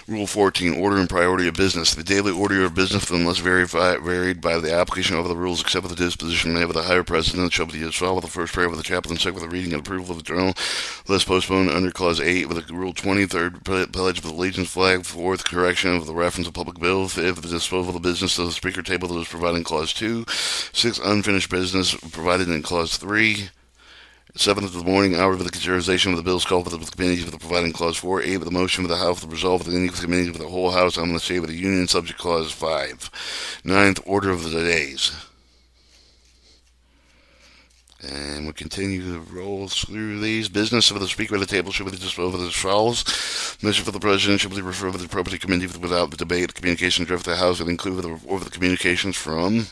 Rule 14, order and priority of business. The daily order of business, unless varied by the application of the rules, except with the disposition made with the higher president, shall be as follows: with the first prayer with the chaplain, second with the reading and approval of the journal, less postponed under Clause 8, with the Rule 20, third, pledge of the allegiance flag, fourth, correction of the reference of public bill, fifth, the disposal of the business to the speaker table that was provided in Clause 2, sixth, unfinished business provided in Clause 3, seventh, the morning hour of the consideration of the bills called for the committees with the providing Clause 4. Eighth, the motion of the House, the resolve of the committee of the whole House on the state of the Union, subject Clause 5. Ninth, order of the days. And we continue to roll through these. Business of the Speaker of the table should be disposed of as follows. Measure for the President should be referred to the appropriate committee without the debate. The communication draft of the House would include the communications from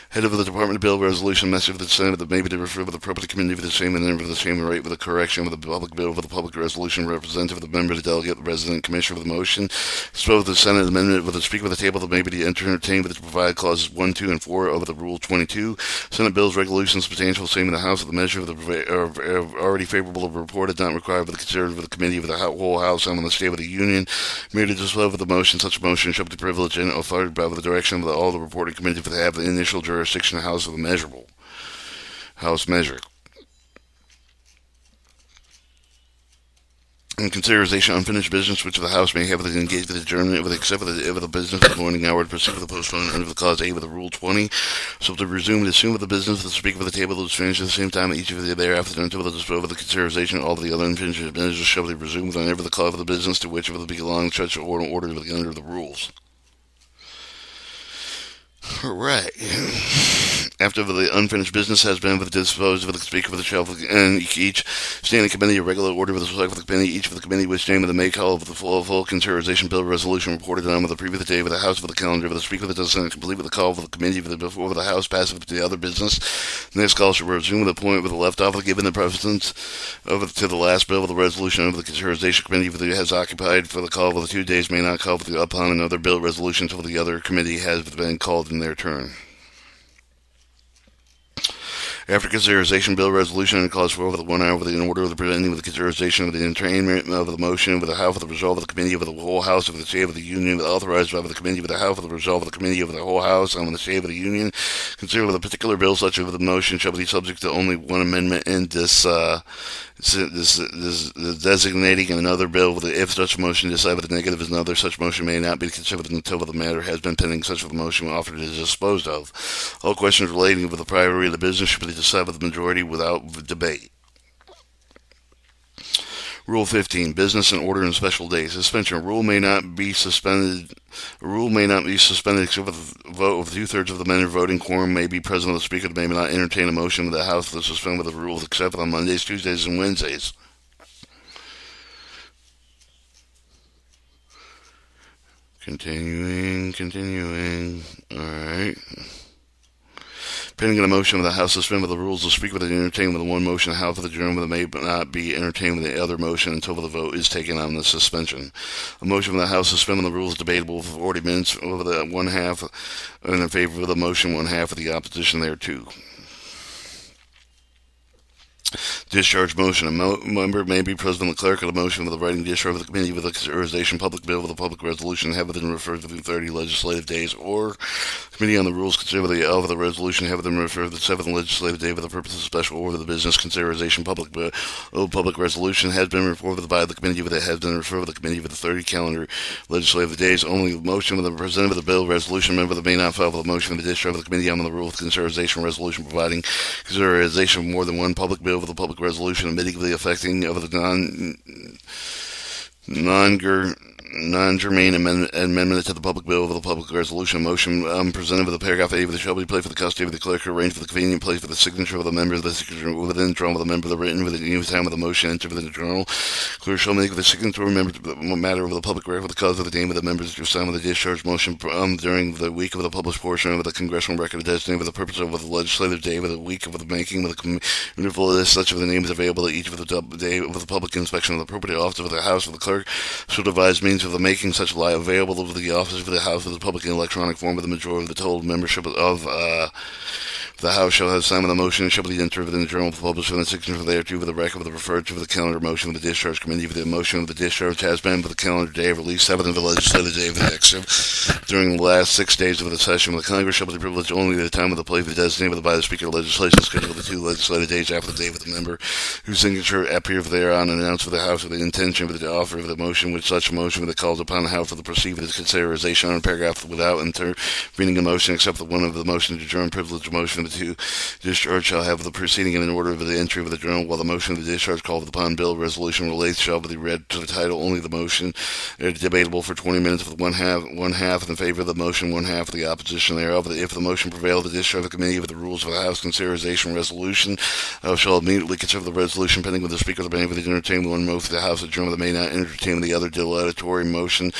head of the Department of Bill resolution, message of the Senate that may be referred to the appropriate committee for the same and then for the same rate with a correction of the public bill for the public resolution, representative of the member, the delegate, the resident, commissioner of the motion. Spoke the Senate amendment with the speaker of the table that may be entertained with the provided clauses 1, 2, and 4 of the Rule 22. Senate bills, resolutions, substantial, same in the House, of the measure of the already favorable of reported, not required for the considered of the committee of the whole House on the State of the Union. Merely disposed of the motion, such motion shall be privileged and authoritative by the direction of all the reporting committee for the have the initial jurisdiction of the House of the measurable. House measure. In consideration unfinished business which the House may have engaged with adjournment with except for the business of the morning hour to proceed with the postponement under the Clause 8 of the Rule 20. So to resume and assume with the business of the Speaker of the table that was finished at the same time each of the thereafter until the disposal of the consideration of all of the other unfinished business shall be resumed whenever the clause of the business to which it will belong such order under the rules. Alright. After the unfinished business has been disposed of the Speaker of the Shelf and each standing committee of regular order with the select of the committee, each of the committee which name of the May call of the full consideration bill resolution reported on with the previous day with the House of the calendar of the Speaker of the Senate complete with the call of the committee before the House passes to the other business. The next call shall resume with the point with the left off given the precedence to the last bill of the resolution of the consideration committee has occupied for the call of the 2 days may not call for the upon another bill resolution until the other committee has been called in their turn. After consideration, bill resolution and clause 4 of the 1 hour with the order of the presenting with the consideration of the entertainment of the motion with the House of the resolve of the committee of the whole House of the State of the Union authorized by the committee of the House of the resolve of the committee of the whole House on the State of the Union. Consider with a particular bill such as the motion shall be subject to only one amendment in this designating another bill with if such motion decided with the negative is another such motion may not be considered until the matter has been pending such of the motion offered is disposed of. All questions relating to the priority of the business should be decided by the majority without debate. Rule 15. Business and order and special days. Suspension. A rule may not be suspended except with a vote of 2/3 of the men voting. Quorum may be present. The Speaker may not entertain a motion of the House to suspend with the rules except on Mondays, Tuesdays, and Wednesdays. Continuing. Alright. Pending a motion of the House to suspend with the rules, the Speaker will entertain with the one motion, the House of the adjournment may not be entertained with the other motion until the vote is taken on the suspension. A motion of the House to suspend with the rules is debatable for 40 minutes over the one half in favor of the motion, one half of the opposition thereto. Discharge motion. A member may be present the clerk of the motion with the writing discharge of the committee with the consideration public bill with a public resolution have been referred to the 30 legislative days, or committee on the rules consider the of the resolution have them referred to the 7th legislative day for the purpose of special order of the business consideration public bill public resolution has been reported by the committee with it has been referred to the committee with the 30 calendar legislative days. Only the motion of the presented of the bill resolution member that may not file the motion of the discharge of the committee on the rules consideration resolution providing consideration of more than one public bill with a public resolution immediately affecting of the non-germane amendment to the public bill of the public resolution motion presented with the paragraph A of the shall be placed for the custody of the clerk arranged for the convenient place for the signature of the member of the signature within drawn with the member of the written within the time of the motion entered within the journal. Clerk shall make the signature matter of the public record with the cause of the name of the members to sign with the discharge motion during the week of the published portion of the congressional record designated for the purpose of the legislative day with the week of the making with the uniform list such of the names available at each of the day of the public inspection of the appropriate office of the House of the clerk shall devise means of the making such lie available to the office of the House of the public in electronic form with the majority of the total membership of The House shall have signed with the motion and shall be entered within the journal published within the signature thereafter with the record of the referred to the calendar motion of the discharge committee. The motion of the discharge has been for the calendar day of release 7th of the legislative day of the next during the last 6 days of the session of the Congress shall be privileged only at the time of the place designated by the Speaker of legislation scheduled the 2 legislative days after the day of the member whose signature appears thereon and announced for the House with the intention of the offer of the motion which such motion that calls upon the House for the proceed with its consideration on paragraph without intervening a motion except the one of the motion to adjourn privilege motion of the 2 discharge shall have the proceeding in an order of the entry of the journal, while the motion of the discharge called upon bill resolution relates shall be read to the title only. The motion is debatable for 20 minutes with one half in favor of the motion, one half of the opposition thereof. If the motion prevail, the discharge of the committee with the rules of the House consideration resolution shall immediately consider the resolution pending with the Speaker of the Bank with the entertain one motion of the House adjournment that may not entertain the other dilatory motion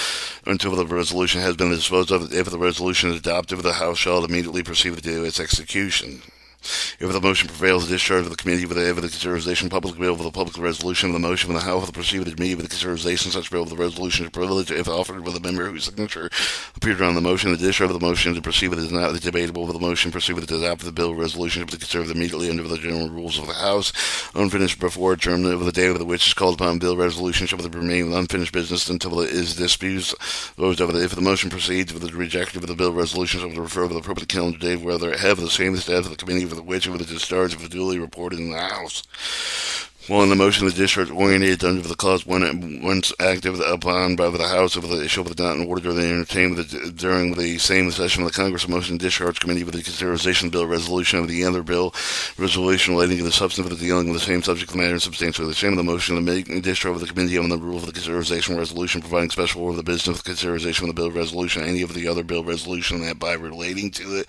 until the resolution has been disposed of. If the resolution is adopted, the House shall immediately proceed to its execution. If the motion prevails, the discharge of the committee with the consideration public bill with the public resolution of the motion of the House of the proceed with the consideration such bill with the resolution to privilege if offered with a member whose signature appeared on the motion. The discharge of the motion to proceed with is not debatable with the motion proceed with the adopt the bill resolution to be considered immediately under the general rules of the House. Unfinished before adjournment of the day of which is called upon bill resolution shall remain with unfinished business until it is disposed of. If the motion proceeds with the rejection of the bill resolution shall be referred to the appropriate calendar day whether it have the same status of the committee for the which of the discharge of the duly reported in the House. While in the motion of the discharge oriented under the clause once acted upon by the House of the issue of the not in order to entertain during the same session of the Congress, a motion discharge committee with the consideration of the bill resolution of the other bill resolution relating to the substance of the dealing with the same subject matter and substantially the same of the motion to make discharge of the committee on the rule of the consideration resolution providing special order of the business of the consideration of the bill resolution any of the other bill resolution that by relating to it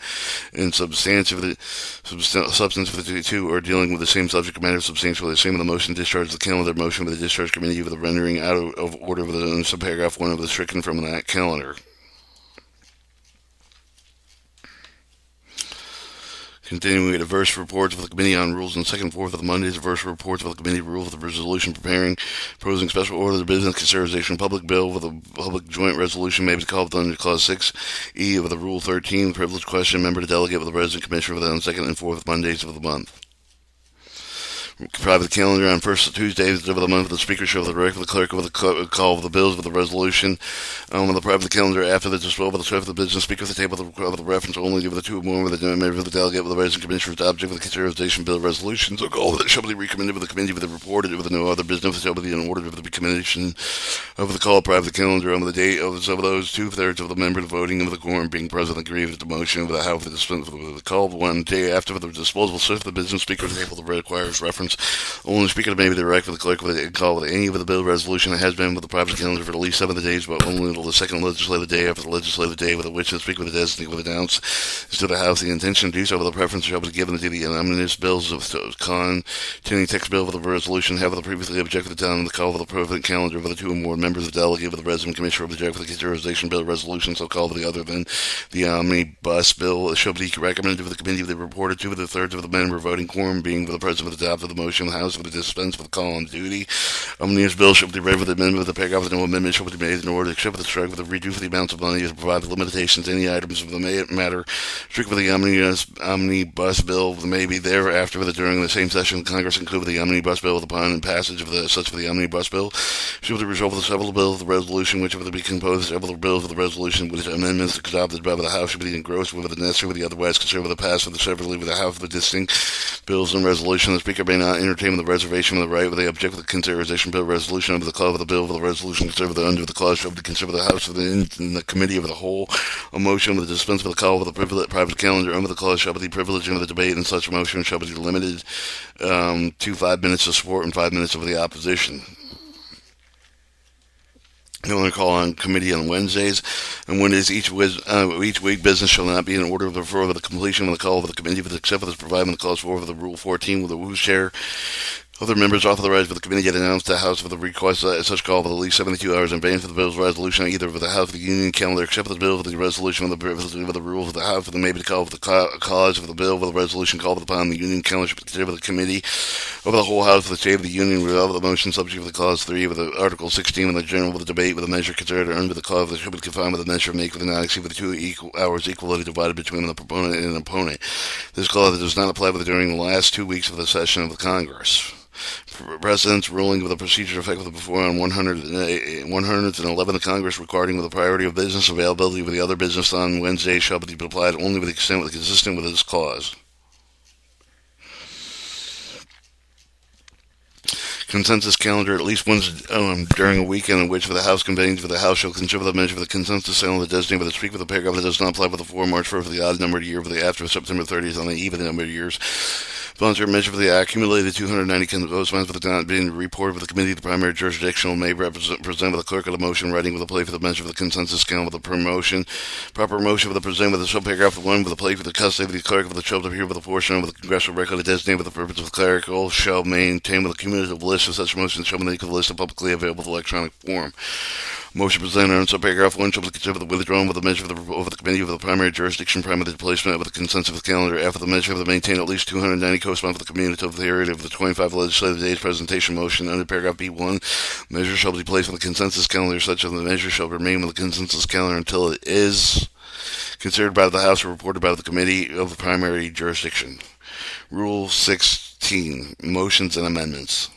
and substance of the two or dealing with the same subject matter substantially the same of the motion discharge the calendar motion with the discharge committee with the rendering out of order with the subparagraph 1 of the stricken from that calendar. Continuing with diverse reports of the Committee on Rules on 2nd and 4th of the Mondays, diverse reports of the Committee Rules of the Resolution preparing, proposing special order of business consideration public bill with a public joint resolution may be called under Clause 6E of the Rule 13, privilege question, member to delegate with the Resident Commissioner for the 2nd and 4th Mondays of the month. Private calendar on first Tuesdays of the month. The Speaker shall direct the clerk of the call of the bills with the resolution on the private calendar after the disposal of the swift of the business. Speaker of the table of the reference only of the 2 or more with the member of the delegate with the resident commissioner the object of the consideration bill resolution. So call that shall be recommended with the committee with the reported with no other business shall be in order of the commission of the call private calendar on the date of those 2/3 of the members voting of the quorum being present agree with the motion of the House of the call one day after the disposal of swift of the business. Speaker of the table requires reference only Speaker may be direct with the clerk with a call with any of the bill resolution that has been with the private calendar for at least 7 days, but only until the 2nd legislative day after the legislative day with which the Speaker with the designate will announce to the House the intention to do so with the preference shall be given to the omnibus bills of containing text bill with the resolution have the previously objected to on the call of the private calendar of the 2 or more members of the delegate with the resident commissioner object for the consideration bill resolution so called the other than the omnibus bill shall be recommended to the committee with the reported to the 2/3 of the member voting quorum being for the president of the adopt of the motion of the House with the dispense with the call on duty. Omnibus bill shall be read with the amendment of the paragraph with no amendment shall be made in order except for the strike with the redo for the amounts of money to provide the limitations to any items of the matter strict with the omnibus bill may be thereafter with during the same session Congress include the omnibus bill upon passage of the such for the omnibus bill shall be resolved with the several bills of the resolution which will be composed of several bills of the resolution with amendments adopted by the House should be engrossed with the necessary with the otherwise considered with the pass of the severally with the House of the distinct bills and resolution. The Speaker may not entertain with the reservation of the right with the object with the consideration bill resolution under the clause of the bill with the resolution considered under the clause shall be considered the House of the committee of the whole. A motion with the dispense of the call of the private calendar under the clause shall be the privilege of the debate and such motion shall be limited to 5 minutes of support and 5 minutes of the opposition. The only call on committee on Wednesdays and Wednesdays each week business shall not be in order for the completion of the call of the committee except for this provided in the clause 4 of the Rule 14 with the whose chair Other members authorized by the committee had announced the House for the request such call with at least 72 hours in advance of the bill's resolution, either with the House of the Union calendar, except for the bill for the resolution with the rules of the House for the maybe to call for the cause of the bill for the resolution called upon the Union calendar should be considered by the committee over the whole House for the State of the Union without the motion subject to the clause 3 with the Article 16 of the general with the debate with a measure considered or under the clause that should be confined with a measure make with an not exceed with 2 hours equally divided between the proponent and an opponent. This clause does not apply during the last 2 weeks of the session of the Congress. President's ruling with a procedure effective before on 111th Congress regarding with the priority of business availability with the other business on Wednesday shall be applied only with the extent consistent with this clause. Consensus calendar at least once during a weekend in which for the House convenes for the House shall consider the measure for the consensus calendar designated for the speak with a paragraph that does not apply with the 4 March 1st for the odd numbered year for the after September 30th on the even numbered years. Volunteer measure for the accumulated 290 co-sponsors for the not being reported with the committee. The primary jurisdictional may present with the clerk of the motion writing with a play for the measure for the consensus calendar with a promotion. Proper motion for the present with the subparagraph 1 with a play for the custody of the clerk of the child appear with a portion of the congressional record designated with the purpose of the clerical shall maintain with a cumulative list of such motions shall make the list of publicly available electronic form. Motion presented on subparagraph 1 shall be considered withdrawn with the measure over the committee of the primary jurisdiction primary placement with the consensus of the calendar after the measure of the maintain at least 290 co-sponsors for the community of the period of the 25 legislative days presentation motion under paragraph B1. Measure shall be placed on the consensus calendar such that the measure shall remain with the consensus calendar until it is considered by the House or reported by the committee of the primary jurisdiction. Rule 16. Motions and amendments.